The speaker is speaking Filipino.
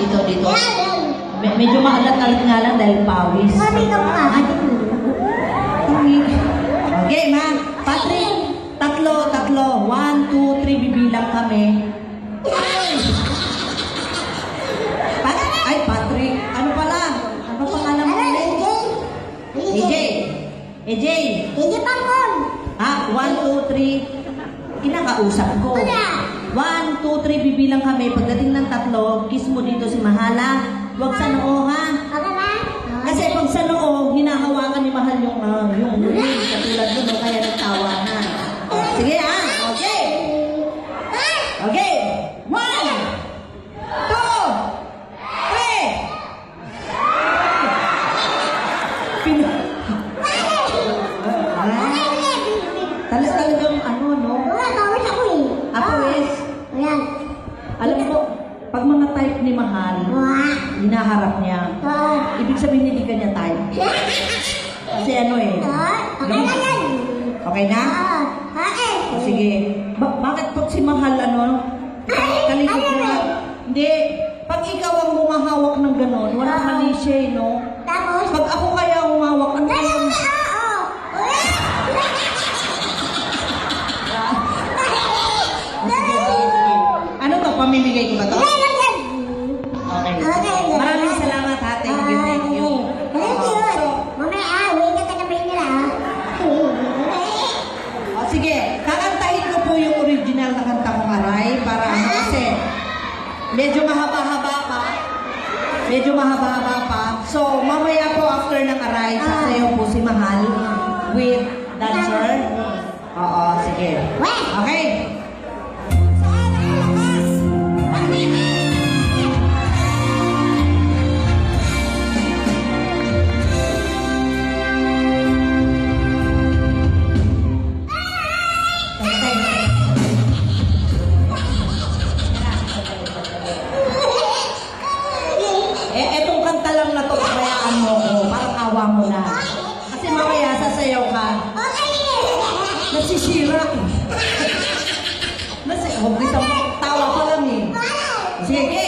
dito. Medyo maalat-alat nga lang dahil pawis. Okay, ma. Patrick, tatlo. 1, 2, 3, bibilang kami. Ay, Patrick. Ano pala? Ano pangalan mo ulit? AJ. AJ. Ha? 1, 2, 3. Kinakausap ko. 1, 2, 3, bibilang kami. Pagdating ng 3, kiss mo dito si Mahala. Huwag sa noo, ha? Kasi pag sa noo, hinahawakan ni Mahal yung ring. Katulad nun, no? Kaya nagtawa na. Sige, ha? Okay. Okay. 1, 2, 3. Talagang ano, no? Apawis. Alam mo, pag mga type ni Mahal, hinaharap niya. Ibig sabihin hindi ka niya type. Kasi ano eh. Okay na? O, sige. Bakit pag si Mahal ano? Kalikot na. Hindi. Pag ikaw ang humahawak ng ganon, walang mali siya eh, no? Pag ako kaya humawak, ano kaya? Ano to? Pamimigay ko ba to? Okay. Maraming salamat ha. Thank you. O sige, kakantahin ko po yung original na kanta kong Aray para ano kasi medyo mahaba-haba pa. So, mamaya po after ng Aray, sasayaw po si Mahal with dancer. Oo, sige. Okay. Etong kanta lang na to, kabayaan mo ko, parang awa mo na. Kasi mamaya sasayaw ka. Nasisira eh. Huwag kita tawa pa lang eh. Sige.